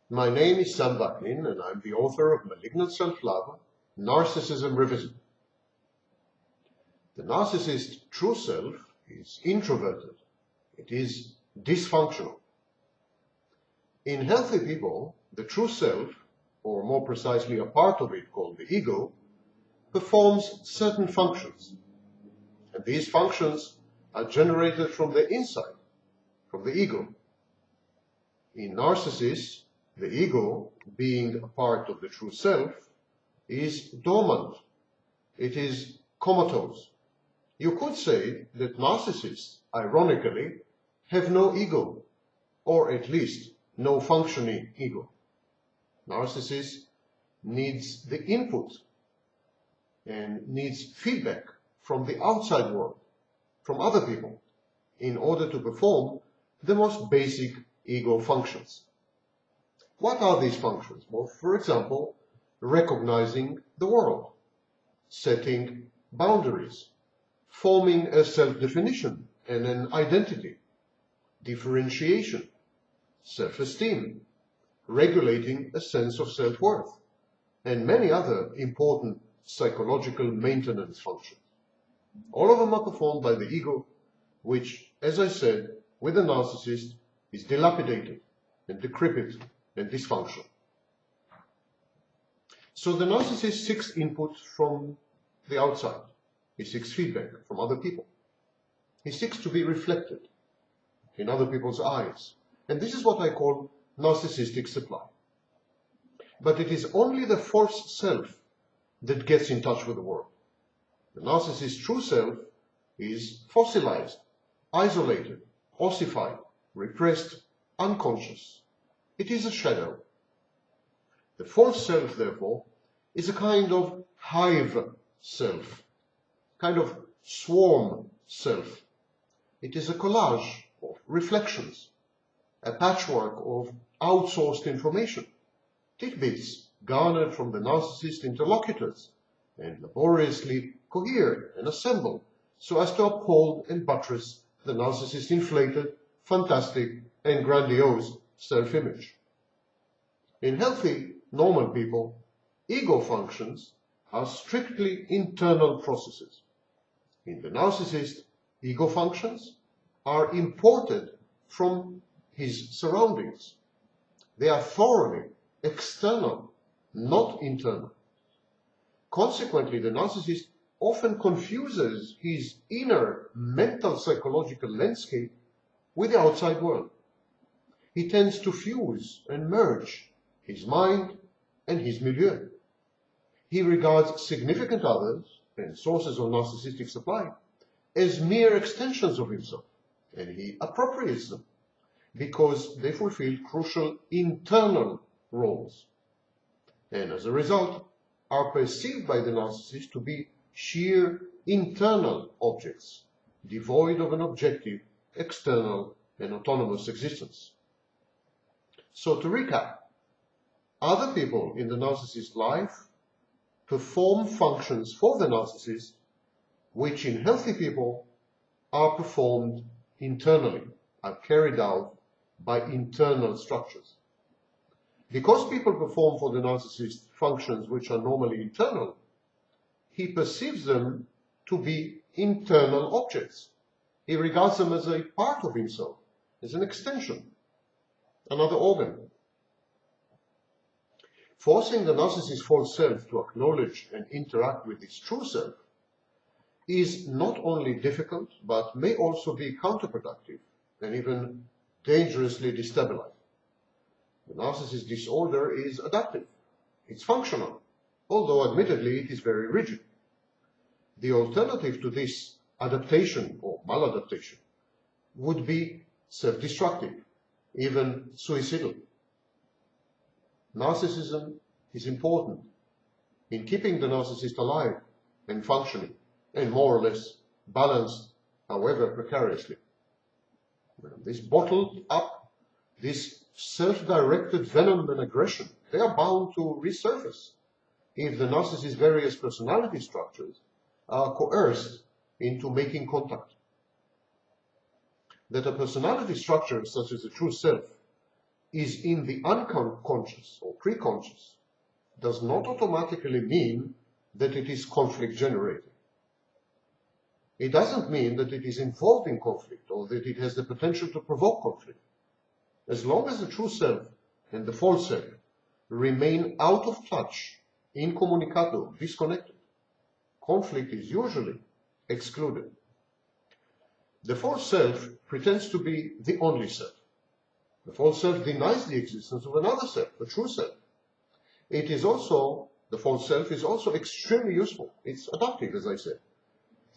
My name is Sam Bucklin, and I'm the author of Malignant Self-Love, Narcissism Revisited. The narcissist's true self is introverted. It is dysfunctional. In healthy people, the true self, or more precisely a part of it called the ego, performs certain functions. And these functions are generated from the inside, from the ego. In narcissists, the ego, being a part of the true self, is dormant. It is comatose. You could say that narcissists, ironically, have no ego, or at least no functioning ego. Narcissist needs the input and needs feedback from the outside world, from other people, in order to perform the most basic ego functions. What are these functions? Well, for example, recognizing the world, setting boundaries, forming a self-definition and an identity, differentiation, self-esteem, regulating a sense of self-worth, and many other important psychological maintenance functions. All of them are performed by the ego, which, as I said, with a narcissist, is dilapidated and decrepit and dysfunctional. So the narcissist seeks input from the outside. He seeks feedback from other people. He seeks to be reflected in other people's eyes. And this is what I call narcissistic supply. But it is only the false self that gets in touch with the world. The narcissist's true self is fossilized, isolated, ossified, repressed, unconscious. It is a shadow. The false self, therefore, is a kind of hive self, kind of swarm self. It is a collage of reflections, a patchwork of outsourced information, tidbits garnered from the narcissist interlocutors and laboriously cohered and assembled so as to uphold and buttress the narcissist's inflated, fantastic, and grandiose self-image. In healthy, normal people, ego functions are strictly internal processes. In the narcissist, ego functions are imported from his surroundings. They are thoroughly external, not internal. Consequently, the narcissist often confuses his inner mental psychological landscape with the outside world. He tends to fuse and merge his mind and his milieu. He regards significant others and sources of narcissistic supply as mere extensions of himself, and he appropriates them because they fulfill crucial internal roles, and as a result are perceived by the narcissist to be sheer internal objects, devoid of an objective, external, and autonomous existence. So to recap, other people in the narcissist's life perform functions for the narcissist which in healthy people are performed internally, are carried out by internal structures. Because people perform for the narcissist functions which are normally internal, he perceives them to be internal objects. He regards them as a part of himself, as an extension, another organ. Forcing the narcissist's false self to acknowledge and interact with its true self is not only difficult, but may also be counterproductive and even dangerously destabilizing. The narcissist disorder is adaptive. It's functional, although admittedly it is very rigid. The alternative to this adaptation or maladaptation would be self-destructive, even suicidal. Narcissism is important in keeping the narcissist alive and functioning and more or less balanced, however precariously. This bottled up, this self-directed venom and aggression, they are bound to resurface if the narcissist's various personality structures are coerced into making contact. That a personality structure such as the true self is in the unconscious or preconscious does not automatically mean that it is conflict generating. It doesn't mean that it is involved in conflict or that it has the potential to provoke conflict. As long as the true self and the false self remain out of touch, incommunicato, disconnected, conflict is usually excluded. The false self pretends to be the only self. The false self denies the existence of another self, the true self. The false self is also extremely useful. It's adaptive, as I said.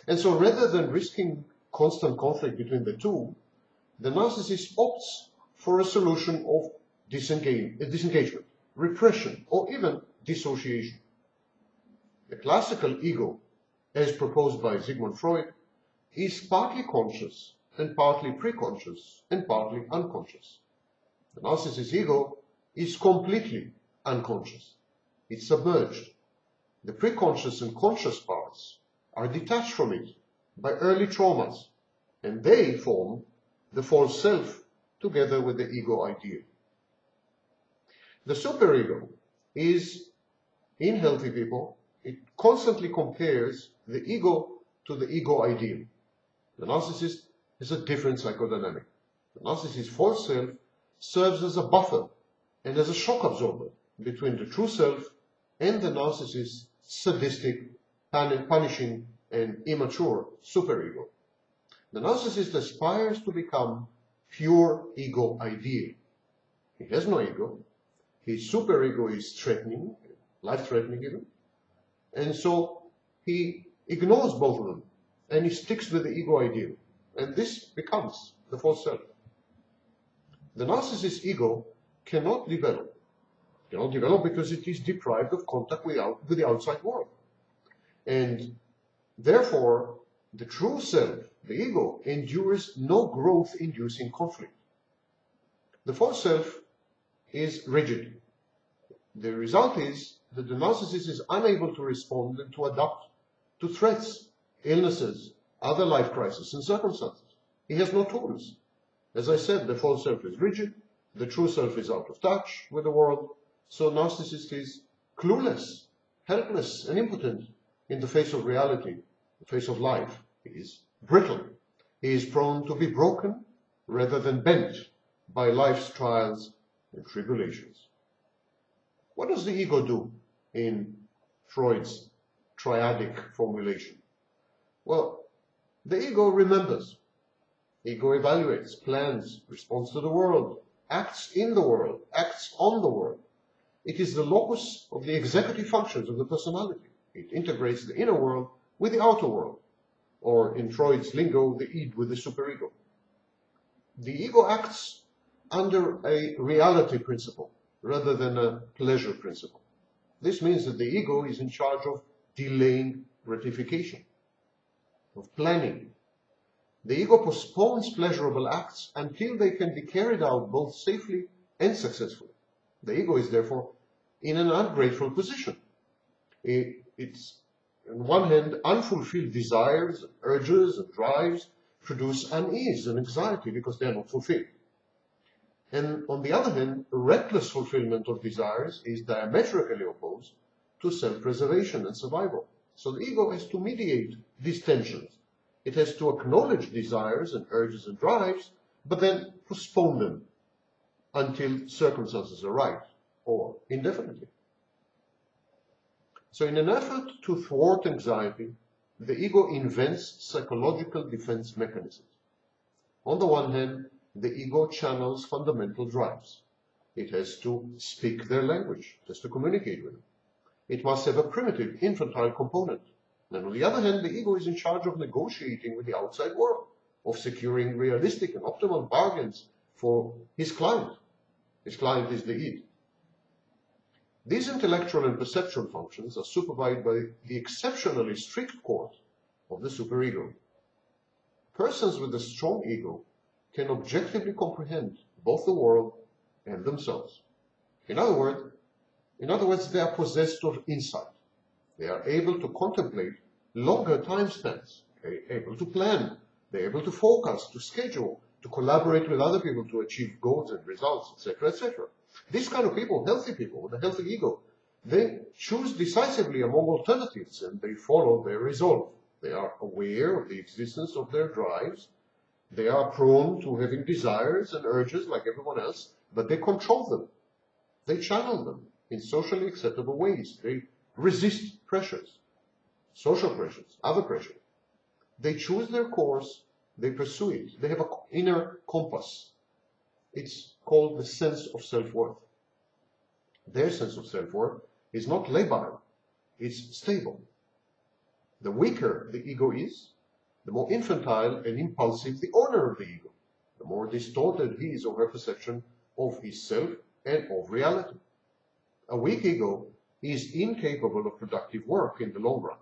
And so rather than risking constant conflict between the two, the narcissist opts for a solution of disengagement, repression, or even dissociation. The classical ego, as proposed by Sigmund Freud, is partly conscious and partly preconscious and partly unconscious. The narcissist ego is completely unconscious. It's submerged. The preconscious and conscious parts are detached from it by early traumas, and they form the false self together with the ego ideal. The superego is, in healthy people, it constantly compares the ego to the ego ideal. The narcissist has a different psychodynamic. The narcissist's false self serves as a buffer and as a shock absorber between the true self and the narcissist's sadistic, punishing, and immature superego. The narcissist aspires to become pure ego ideal. He has no ego. His superego is threatening, life-threatening even, and so he ignores both of them, and he sticks with the ego ideal, and this becomes the false self. The narcissist's ego cannot develop because it is deprived of contact with the outside world. And therefore, the true self, the ego, endures no growth-inducing conflict. The false self is rigid. The result is that the narcissist is unable to respond and to adapt to threats, illnesses, other life crises and circumstances. He has no tools. As I said, the false self is rigid, the true self is out of touch with the world, so narcissist is clueless, helpless, and impotent in the face of reality, the face of life. He is brittle. He is prone to be broken rather than bent by life's trials and tribulations. What does the ego do in Freud's triadic formulation? Well, the ego remembers. Ego evaluates, plans, responds to the world, acts in the world, acts on the world. It is the locus of the executive functions of the personality. It integrates the inner world with the outer world, or in Freud's lingo, the id with the superego. The ego acts under a reality principle rather than a pleasure principle. This means that the ego is in charge of delaying gratification, of planning. The ego postpones pleasurable acts until they can be carried out both safely and successfully. The ego is therefore in an ungrateful position. It's, on one hand, unfulfilled desires, urges, and drives produce unease and anxiety because they are not fulfilled. And on the other hand, reckless fulfillment of desires is diametrically opposed to self-preservation and survival. So the ego has to mediate these tensions. It has to acknowledge desires and urges and drives, but then postpone them until circumstances are right, or indefinitely. So in an effort to thwart anxiety, the ego invents psychological defense mechanisms. On the one hand, the ego channels fundamental drives. It has to speak their language, it has to communicate with them. It must have a primitive, infantile component. And on the other hand, the ego is in charge of negotiating with the outside world, of securing realistic and optimal bargains for his client. His client is the id. These intellectual and perceptual functions are supervised by the exceptionally strict court of the superego. Persons with a strong ego can objectively comprehend both the world and themselves. In other words, they are possessed of insight. They are able to contemplate longer time spans. They're able to plan. They're able to forecast, to schedule, to collaborate with other people to achieve goals and results, etc., etc. These kind of people, healthy people with a healthy ego, they choose decisively among alternatives and they follow their resolve. They are aware of the existence of their drives. They are prone to having desires and urges like everyone else, but they control them. They channel them in socially acceptable ways. They resist pressures, social pressures, other pressures. They choose their course, they pursue it. They have an inner compass. It's called the sense of self-worth. Their sense of self-worth is not labile, it's stable. The weaker the ego is, the more infantile and impulsive the owner of the ego, the more distorted his or her perception of his self and of reality. A weak ego is incapable of productive work in the long run.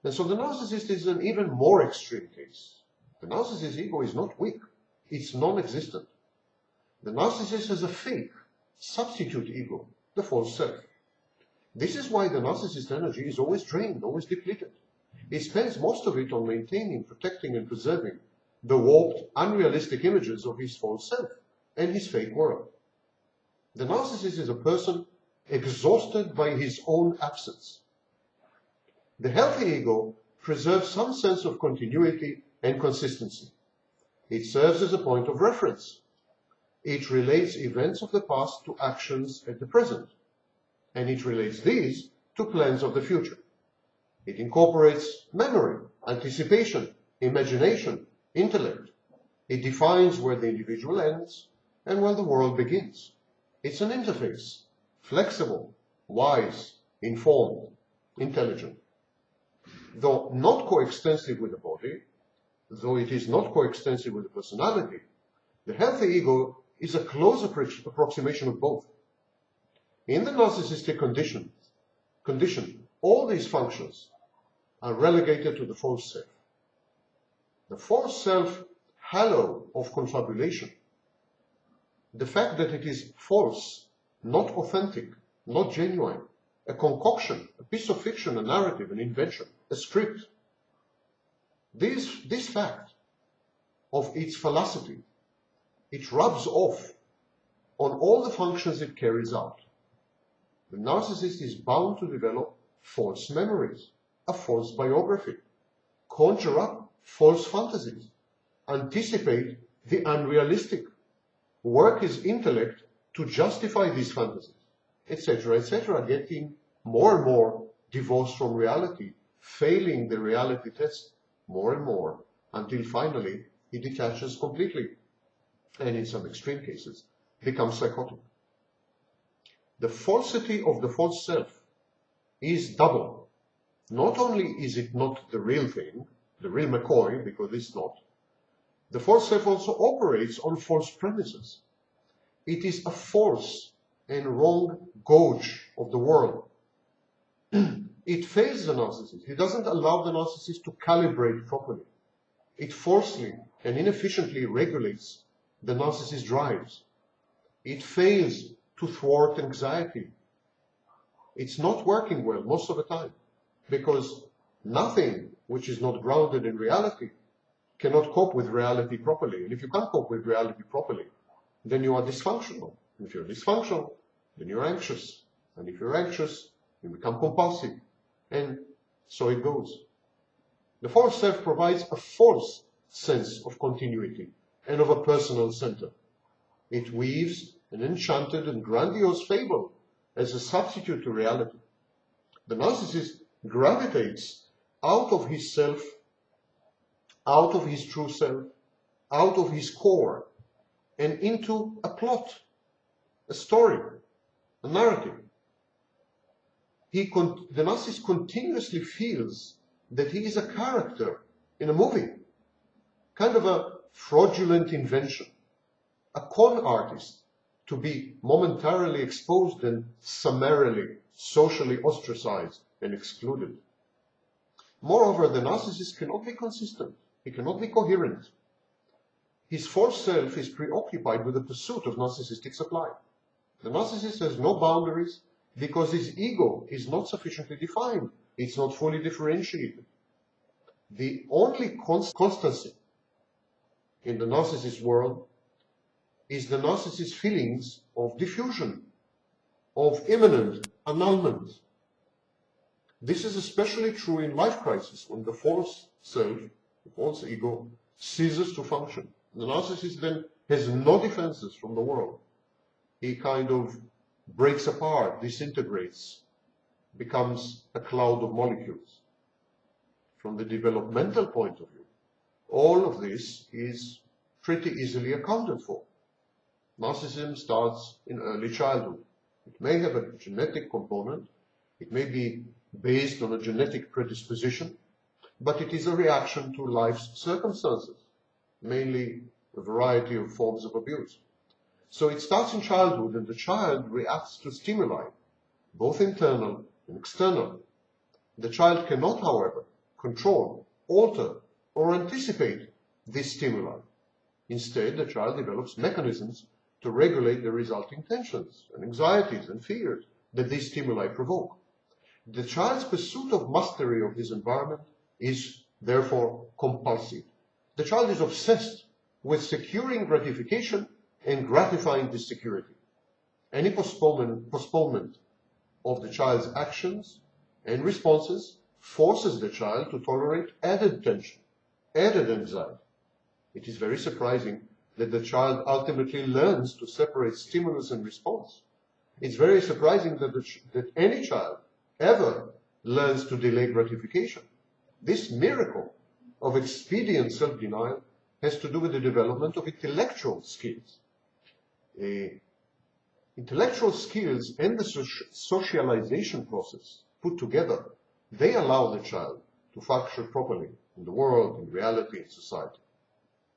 And so the narcissist is an even more extreme case. The narcissist's ego is not weak, it's non-existent. The narcissist has a fake, substitute ego, the false self. This is why the narcissist energy is always drained, always depleted. He spends most of it on maintaining, protecting, and preserving the warped, unrealistic images of his false self and his fake world. The narcissist is a person exhausted by his own absence. The healthy ego preserves some sense of continuity and consistency. It serves as a point of reference. It relates events of the past to actions at the present, and it relates these to plans of the future. It incorporates memory, anticipation, imagination, intellect. It defines where the individual ends and where the world begins. It's an interface, flexible, wise, informed, intelligent. Though not coextensive with the body, though it is not coextensive with the personality, the healthy ego is a close approximation of both. In the narcissistic condition, all these functions are relegated to the false self. The false self halo of confabulation. The fact that it is false, not authentic, not genuine, a concoction, a piece of fiction, a narrative, an invention, a script. This fact of its falsity, it rubs off on all the functions it carries out. The narcissist is bound to develop false memories, a false biography, conjure up false fantasies, anticipate the unrealistic, work his intellect to justify these fantasies, etc., etc., getting more and more divorced from reality, failing the reality test more and more, until finally he detaches completely, and in some extreme cases, becomes psychotic. The falsity of the false self is double. Not only is it not the real thing, the real McCoy, because it's not, the false self also operates on false premises. It is a false and wrong gauge of the world. It fails the narcissist. It doesn't allow the narcissist to calibrate properly. It forcefully and inefficiently regulates the narcissist's drives. It fails to thwart anxiety. It's not working well most of the time, because nothing which is not grounded in reality cannot cope with reality properly. And if you can't cope with reality properly, then you are dysfunctional. And if you're dysfunctional, then you're anxious. And if you're anxious, you become compulsive. And so it goes. The false self provides a false sense of continuity and of a personal center. It weaves an enchanted and grandiose fable as a substitute to reality. The narcissist gravitates out of his self, out of his true self, out of his core, and into a plot, a story, a narrative. The narcissist continuously feels that he is a character in a movie, kind of a fraudulent invention, a con artist to be momentarily exposed and summarily, socially ostracized and excluded. Moreover, the narcissist cannot be consistent. He cannot be coherent. His false self is preoccupied with the pursuit of narcissistic supply. The narcissist has no boundaries because his ego is not sufficiently defined. It's not fully differentiated. The only constancy in the narcissist world is the narcissist's feelings of diffusion, of imminent annulment. This is especially true in life crisis, when the false self, the false ego, ceases to function. The narcissist then has no defenses from the world. He kind of breaks apart, disintegrates, becomes a cloud of molecules. From the developmental point of view, all of this is pretty easily accounted for. Narcissism starts in early childhood. It may have a genetic component, it may be based on a genetic predisposition, but it is a reaction to life's circumstances, mainly a variety of forms of abuse. So it starts in childhood, and the child reacts to stimuli, both internal and external. The child cannot, however, control, alter, or anticipate these stimuli. Instead, the child develops mechanisms to regulate the resulting tensions and anxieties and fears that these stimuli provoke. The child's pursuit of mastery of his environment is therefore compulsive. The child is obsessed with securing gratification and gratifying this security. Any postponement of the child's actions and responses forces the child to tolerate added tension, added anxiety. It is very surprising that the child ultimately learns to separate stimulus and response. It's very surprising that any child ever learns to delay gratification. This miracle of expedient self-denial has to do with the development of intellectual skills. Intellectual skills and the socialization process put together, they allow the child to function properly in the world, in reality, in society.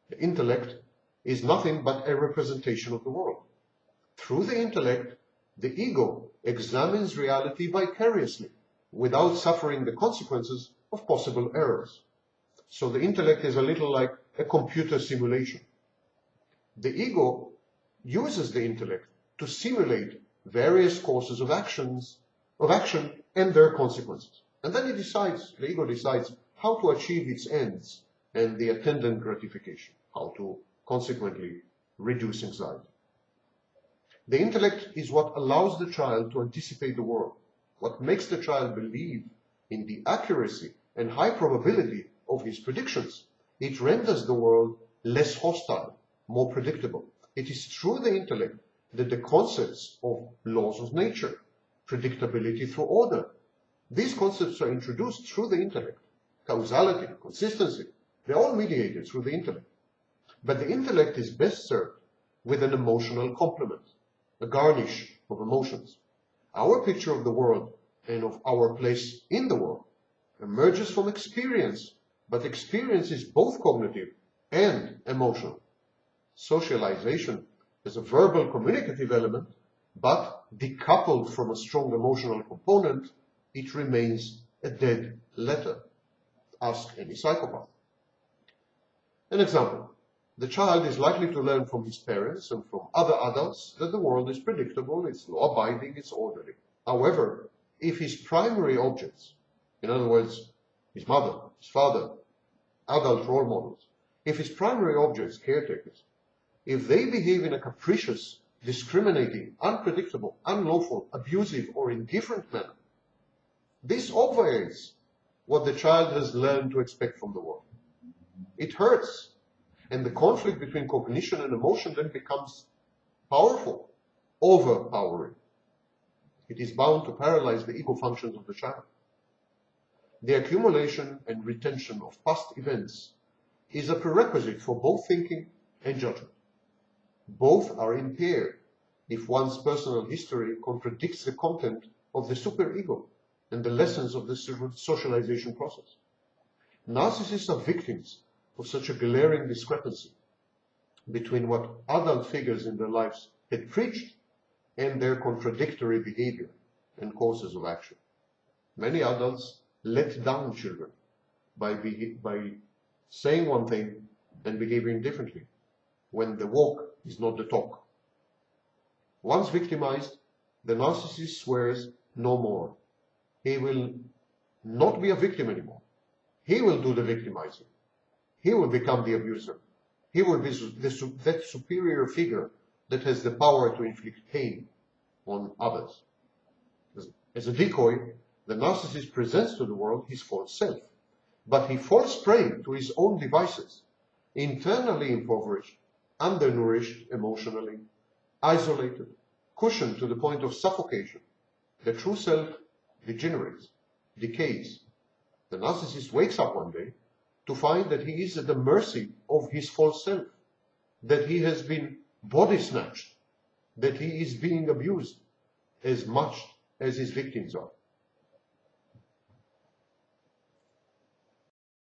The intellect is nothing but a representation of the world. Through the intellect, the ego examines reality vicariously, without suffering the consequences of possible errors. So the intellect is a little like a computer simulation. The ego uses the intellect to simulate various courses of action and their consequences. And then the ego decides how to achieve its ends and the attendant gratification, how to consequently reduce anxiety. The intellect is what allows the child to anticipate the world, what makes the child believe in the accuracy and high probability of his predictions. It renders the world less hostile, more predictable. It is through the intellect that the concepts of laws of nature, predictability through order, these concepts are introduced through the intellect. Causality, consistency, they're all mediated through the intellect. But the intellect is best served with an emotional complement, a garnish of emotions. Our picture of the world and of our place in the world emerges from experience, but experience is both cognitive and emotional. Socialization is a verbal communicative element, but decoupled from a strong emotional component, it remains a dead letter. Ask any psychopath. An example. The child is likely to learn from his parents and from other adults that the world is predictable, it's law-abiding, it's orderly. However, if his primary objects, in other words, his mother, his father, adult role models, if his primary objects, caretakers, if they behave in a capricious, discriminating, unpredictable, unlawful, abusive, or indifferent manner, this obviates what the child has learned to expect from the world. It hurts, and the conflict between cognition and emotion then becomes powerful, overpowering. It is bound to paralyze the ego functions of the child. The accumulation and retention of past events is a prerequisite for both thinking and judgment. Both are impaired if one's personal history contradicts the content of the superego and the lessons of the socialization process. Narcissists are victims of such a glaring discrepancy between what adult figures in their lives had preached and their contradictory behavior and courses of action. Many adults let down children by saying one thing and behaving differently when the walk is not the talk. Once victimized, the narcissist swears no more. He will not be a victim anymore. He will do the victimizing. He will become the abuser. He will be that superior figure that has the power to inflict pain on others. As a decoy, the narcissist presents to the world his false self, but he falls prey to his own devices, internally impoverished, undernourished emotionally, isolated, cushioned to the point of suffocation. The true self degenerates, decays. The narcissist wakes up one day to find that he is at the mercy of his false self, that he has been body snatched, that he is being abused as much as his victims are.